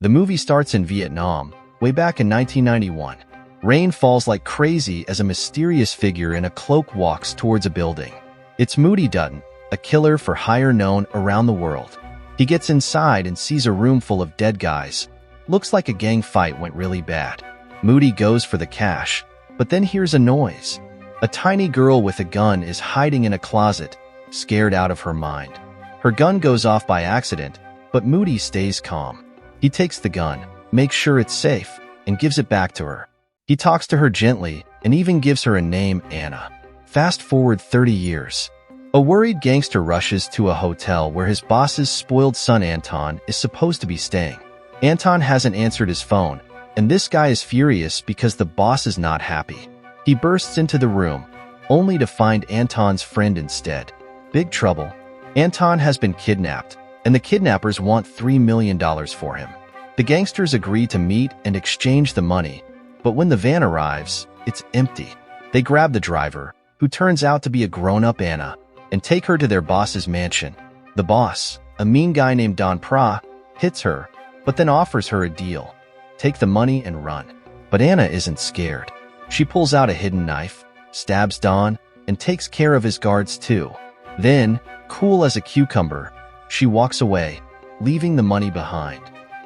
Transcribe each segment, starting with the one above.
The movie starts in Vietnam, way back in 1991. Rain falls like crazy as a mysterious figure in a cloak walks towards a building. It's Moody Dutton, a killer for hire known around the world. He gets inside and sees a room full of dead guys. Looks like a gang fight went really bad. Moody goes for the cash, but then hears a noise. A tiny girl with a gun is hiding in a closet, scared out of her mind. Her gun goes off by accident, but Moody stays calm. He takes the gun, makes sure it's safe, and gives it back to her. He talks to her gently and even gives her a name, Anna. Fast forward 30 years. A worried gangster rushes to a hotel where his boss's spoiled son Anton is supposed to be staying. Anton hasn't answered his phone, and this guy is furious because the boss is not happy. He bursts into the room, only to find Anton's friend instead. Big trouble. Anton has been kidnapped, and the kidnappers want $3 million for him. The gangsters agree to meet and exchange the money, but when the van arrives, it's empty. They grab the driver, who turns out to be a grown-up Anna, and take her to their boss's mansion. The boss, a mean guy named Don Pra, hits her, but then offers her a deal. Take the money and run. But Anna isn't scared. She pulls out a hidden knife, stabs Don, and takes care of his guards too. Then, cool as a cucumber, she walks away, leaving the money behind.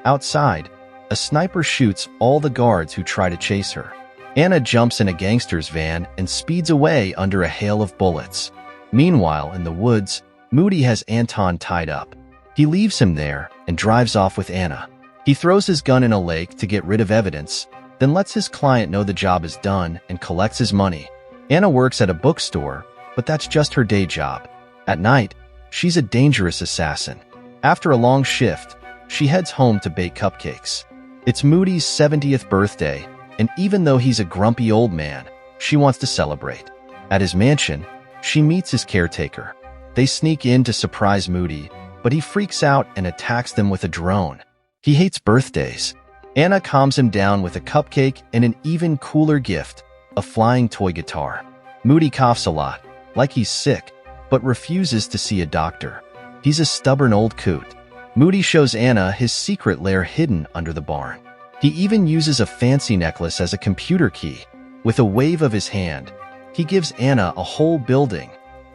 Outside, a sniper shoots all the guards who try to chase her. Anna jumps in a gangster's van and speeds away under a hail of bullets. Meanwhile, in the woods, Moody has Anton tied up. He leaves him there and drives off with Anna. He throws his gun in a lake to get rid of evidence, then lets his client know the job is done and collects his money. Anna works at a bookstore, but that's just her day job. At night, she's a dangerous assassin. After a long shift, she heads home to bake cupcakes. It's Moody's 70th birthday, and even though he's a grumpy old man, she wants to celebrate. At his mansion, she meets his caretaker. They sneak in to surprise Moody, but he freaks out and attacks them with a drone. He hates birthdays. Anna calms him down with a cupcake and an even cooler gift, a flying toy guitar. Moody coughs a lot, like he's sick, but refuses to see a doctor. He's a stubborn old coot. Moody shows Anna his secret lair hidden under the barn. He even uses a fancy necklace as a computer key. With a wave of his hand, he gives Anna a whole building,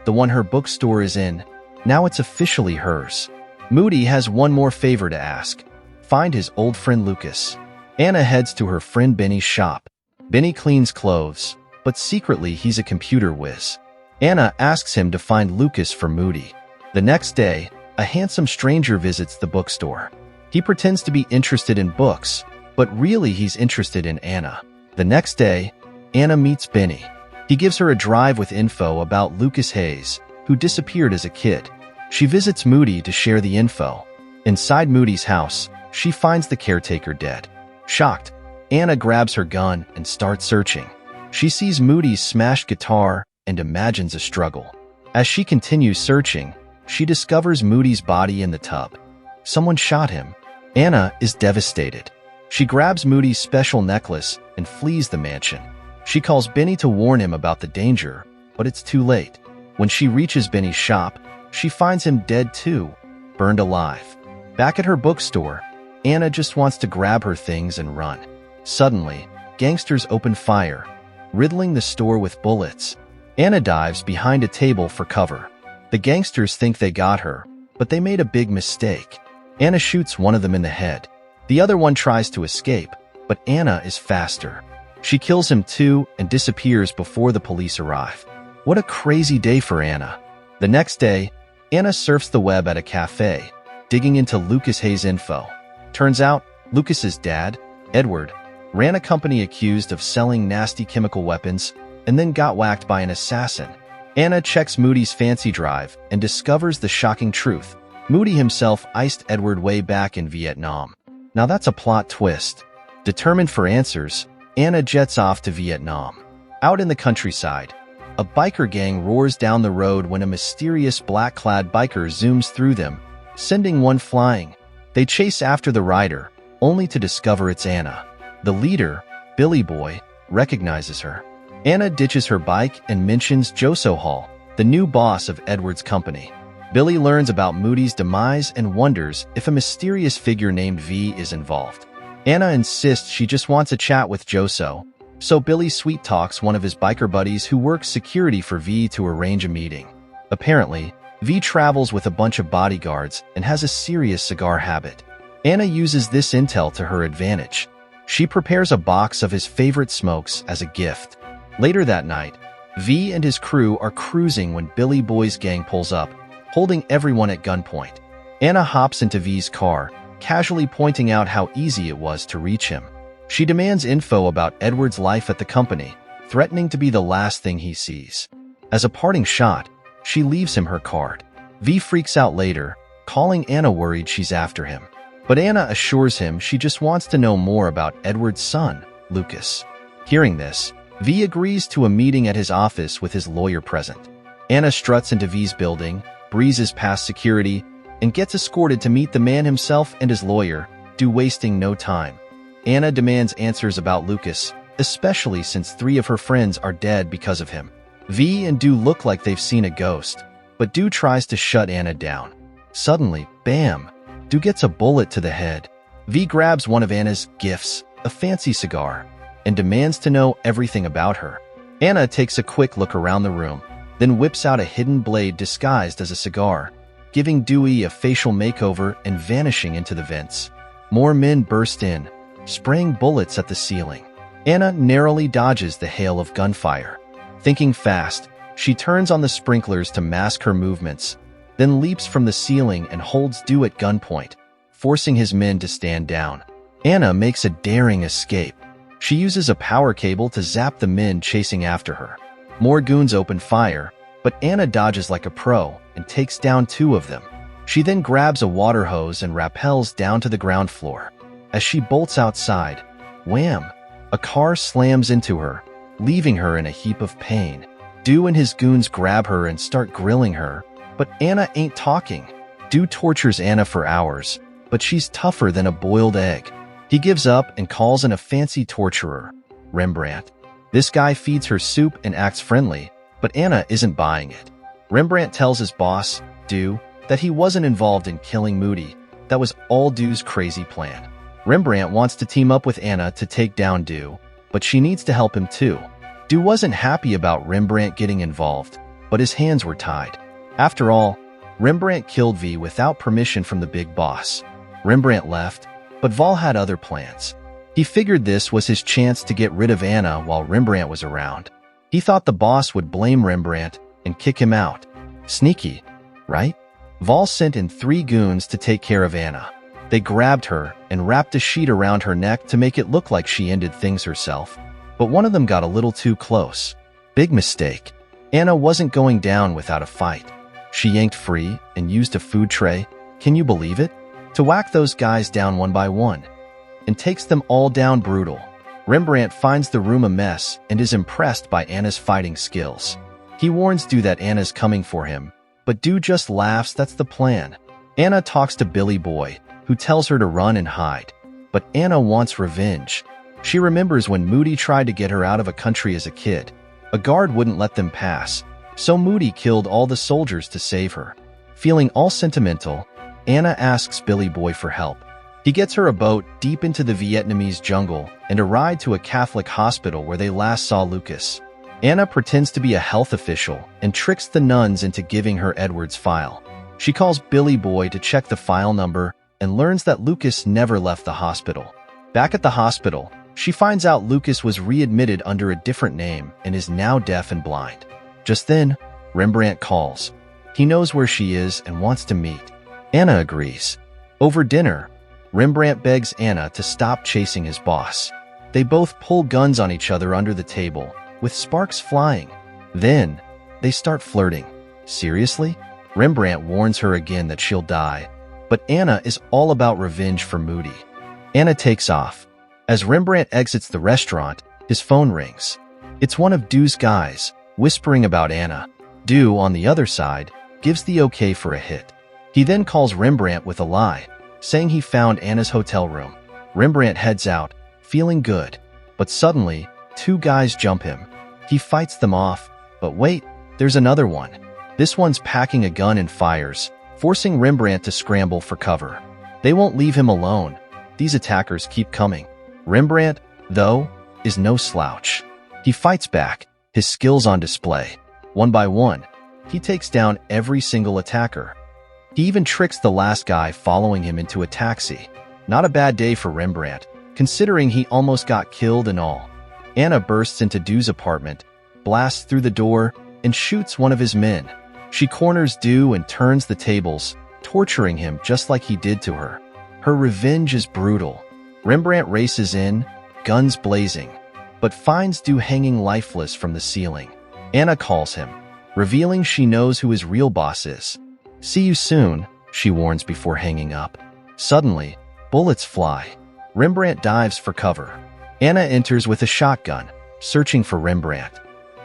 the one her bookstore is in. Now it's officially hers. Moody has one more favor to ask. Find his old friend Lucas. Anna heads to her friend Benny's shop. Benny cleans clothes, but secretly he's a computer whiz. Anna asks him to find Lucas for Moody. The next day, a handsome stranger visits the bookstore. He pretends to be interested in books, but really he's interested in Anna. The next day, Anna meets Benny. He gives her a drive with info about Lucas Hayes, who disappeared as a kid. She visits Moody to share the info. Inside Moody's house, she finds the caretaker dead. Shocked, Anna grabs her gun and starts searching. She sees Moody's smashed guitar and imagines a struggle. As she continues searching, she discovers Moody's body in the tub. Someone shot him. Anna is devastated. She grabs Moody's special necklace and flees the mansion. She calls Benny to warn him about the danger, but it's too late. When she reaches Benny's shop, she finds him dead too, burned alive. Back at her bookstore, Anna just wants to grab her things and run. Suddenly, gangsters open fire, riddling the store with bullets. Anna dives behind a table for cover. The gangsters think they got her, but they made a big mistake. Anna shoots one of them in the head. The other one tries to escape, but Anna is faster. She kills him too and disappears before the police arrive. What a crazy day for Anna. The next day, Anna surfs the web at a cafe, digging into Lucas Hayes' info. Turns out, Lucas's dad, Edward, ran a company accused of selling nasty chemical weapons and then got whacked by an assassin. Anna checks Moody's fancy drive and discovers the shocking truth. Moody himself iced Edward way back in Vietnam. Now that's a plot twist. Determined for answers, Anna jets off to Vietnam. Out in the countryside, a biker gang roars down the road when a mysterious black-clad biker zooms through them, sending one flying. They chase after the rider, only to discover it's Anna. The leader, Billy Boy, recognizes her. Anna ditches her bike and mentions Joso Hall, the new boss of Edward's company. Billy learns about Moody's demise and wonders if a mysterious figure named V is involved. Anna insists she just wants a chat with Joso, so Billy sweet-talks one of his biker buddies who works security for V to arrange a meeting. Apparently, V travels with a bunch of bodyguards and has a serious cigar habit. Anna uses this intel to her advantage. She prepares a box of his favorite smokes as a gift. Later that night, V and his crew are cruising when Billy Boy's gang pulls up, holding everyone at gunpoint. Anna hops into V's car, casually pointing out how easy it was to reach him. She demands info about Edward's life at the company, threatening to be the last thing he sees. As a parting shot, she leaves him her card. V freaks out later, calling Anna worried she's after him. But Anna assures him she just wants to know more about Edward's son, Lucas. Hearing this, V agrees to a meeting at his office with his lawyer present. Anna struts into V's building, breezes past security, and gets escorted to meet the man himself and his lawyer, Do wasting no time. Anna demands answers about Lucas, especially since 3 of her friends are dead because of him. V and Do look like they've seen a ghost, but Do tries to shut Anna down. Suddenly, bam! Do gets a bullet to the head. V grabs one of Anna's gifts, a fancy cigar, and demands to know everything about her. Anna takes a quick look around the room, then whips out a hidden blade disguised as a cigar, giving Dewey a facial makeover and vanishing into the vents. More men burst in, spraying bullets at the ceiling. Anna narrowly dodges the hail of gunfire. Thinking fast, she turns on the sprinklers to mask her movements, then leaps from the ceiling and holds Dew at gunpoint, forcing his men to stand down. Anna makes a daring escape. She uses a power cable to zap the men chasing after her. More goons open fire, but Anna dodges like a pro and takes down 2 of them. She then grabs a water hose and rappels down to the ground floor. As she bolts outside, wham! A car slams into her, leaving her in a heap of pain. Dew and his goons grab her and start grilling her, but Anna ain't talking. Dew tortures Anna for hours, but she's tougher than a boiled egg. He gives up and calls in a fancy torturer, Rembrandt. This guy feeds her soup and acts friendly, but Anna isn't buying it. Rembrandt tells his boss, Dew, that he wasn't involved in killing Moody. That was all Dew's crazy plan. Rembrandt wants to team up with Anna to take down Dew, but she needs to help him too. Dew wasn't happy about Rembrandt getting involved, but his hands were tied. After all, Rembrandt killed V without permission from the big boss. Rembrandt left, but Vol had other plans. He figured this was his chance to get rid of Anna while Rembrandt was around. He thought the boss would blame Rembrandt and kick him out. Sneaky, right? Vol sent in 3 goons to take care of Anna. They grabbed her and wrapped a sheet around her neck to make it look like she ended things herself. But one of them got a little too close. Big mistake. Anna wasn't going down without a fight. She yanked free and used a food tray, can you believe it, to whack those guys down one by one, and takes them all down brutal. Rembrandt finds the room a mess and is impressed by Anna's fighting skills. He warns Dew that Anna's coming for him, but Dew just laughs. That's the plan. Anna talks to Billy Boy, who tells her to run and hide. But Anna wants revenge. She remembers when Moody tried to get her out of a country as a kid. A guard wouldn't let them pass, so Moody killed all the soldiers to save her. Feeling all sentimental, Anna asks Billy Boy for help. He gets her a boat deep into the Vietnamese jungle and a ride to a Catholic hospital where they last saw Lucas. Anna pretends to be a health official and tricks the nuns into giving her Edward's file. She calls Billy Boy to check the file number and learns that Lucas never left the hospital. Back at the hospital, she finds out Lucas was readmitted under a different name and is now deaf and blind. Just then, Rembrandt calls. He knows where she is and wants to meet. Anna agrees. Over dinner, Rembrandt begs Anna to stop chasing his boss. They both pull guns on each other under the table, with sparks flying. Then, they start flirting. Seriously? Rembrandt warns her again that she'll die, but Anna is all about revenge for Moody. Anna takes off. As Rembrandt exits the restaurant, his phone rings. It's one of Dew's guys, whispering about Anna. Dew, on the other side, gives the okay for a hit. He then calls Rembrandt with a lie, saying he found Anna's hotel room. Rembrandt heads out, feeling good, but suddenly, 2 guys jump him. He fights them off, but wait, there's another one. This one's packing a gun and fires, forcing Rembrandt to scramble for cover. They won't leave him alone. These attackers keep coming. Rembrandt, though, is no slouch. He fights back, his skills on display. One by one, he takes down every single attacker. He even tricks the last guy following him into a taxi. Not a bad day for Rembrandt, considering he almost got killed and all. Anna bursts into Du's apartment, blasts through the door, and shoots one of his men. She corners Du and turns the tables, torturing him just like he did to her. Her revenge is brutal. Rembrandt races in, guns blazing, but finds Du hanging lifeless from the ceiling. Anna calls him, revealing she knows who his real boss is. "See you soon," she warns before hanging up. Suddenly, bullets fly. Rembrandt dives for cover. Anna enters with a shotgun, searching for Rembrandt.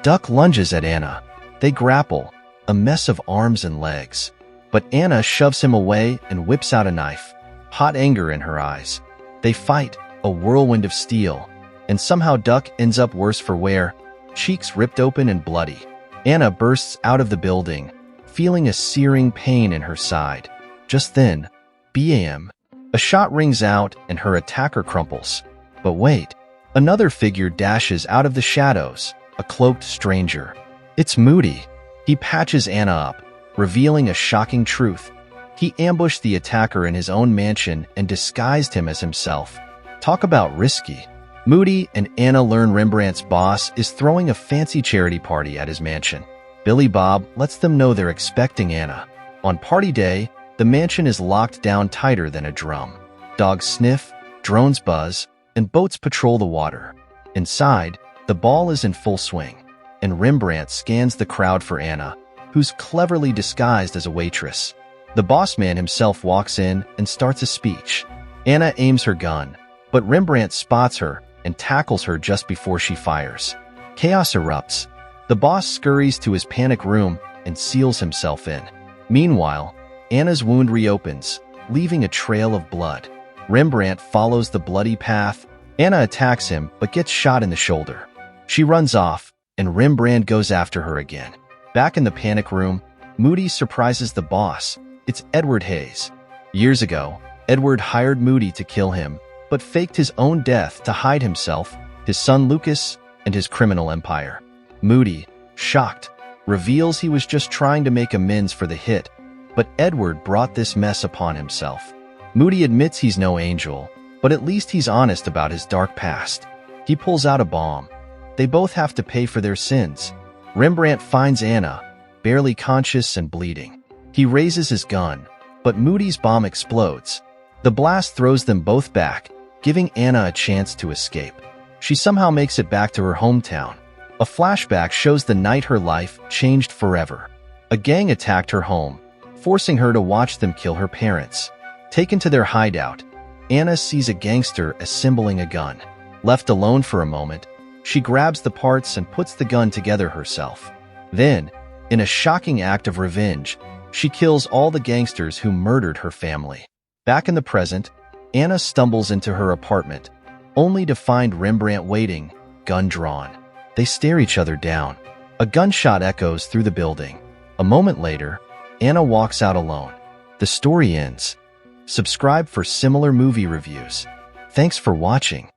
Duck lunges at Anna. They grapple, a mess of arms and legs. But Anna shoves him away and whips out a knife, hot anger in her eyes. They fight, a whirlwind of steel, and somehow Duck ends up worse for wear, cheeks ripped open and bloody. Anna bursts out of the building, feeling a searing pain in her side. Just then, bam! A shot rings out and her attacker crumples. But wait, another figure dashes out of the shadows, a cloaked stranger. It's Moody. He patches Anna up, revealing a shocking truth. He ambushed the attacker in his own mansion and disguised him as himself. Talk about risky. Moody and Anna learn Rembrandt's boss is throwing a fancy charity party at his mansion. Billy Bob lets them know they're expecting Anna. On party day, the mansion is locked down tighter than a drum. Dogs sniff, drones buzz, and boats patrol the water. Inside, the ball is in full swing, and Rembrandt scans the crowd for Anna, who's cleverly disguised as a waitress. The boss man himself walks in and starts a speech. Anna aims her gun, but Rembrandt spots her and tackles her just before she fires. Chaos erupts. The boss scurries to his panic room and seals himself in. Meanwhile, Anna's wound reopens, leaving a trail of blood. Rembrandt follows the bloody path. Anna attacks him but gets shot in the shoulder. She runs off, and Rembrandt goes after her again. Back in the panic room, Moody surprises the boss. It's Edward Hayes. Years ago, Edward hired Moody to kill him, but faked his own death to hide himself, his son Lucas, and his criminal empire. Moody, shocked, reveals he was just trying to make amends for the hit, but Edward brought this mess upon himself. Moody admits he's no angel, but at least he's honest about his dark past. He pulls out a bomb. They both have to pay for their sins. Rembrandt finds Anna, barely conscious and bleeding. He raises his gun, but Moody's bomb explodes. The blast throws them both back, giving Anna a chance to escape. She somehow makes it back to her hometown. A flashback shows the night her life changed forever. A gang attacked her home, forcing her to watch them kill her parents. Taken to their hideout, Anna sees a gangster assembling a gun. Left alone for a moment, she grabs the parts and puts the gun together herself. Then, in a shocking act of revenge, she kills all the gangsters who murdered her family. Back in the present, Anna stumbles into her apartment, only to find Rembrandt waiting, gun drawn. They stare each other down. A gunshot echoes through the building. A moment later, Anna walks out alone. The story ends. Subscribe for similar movie reviews. Thanks for watching.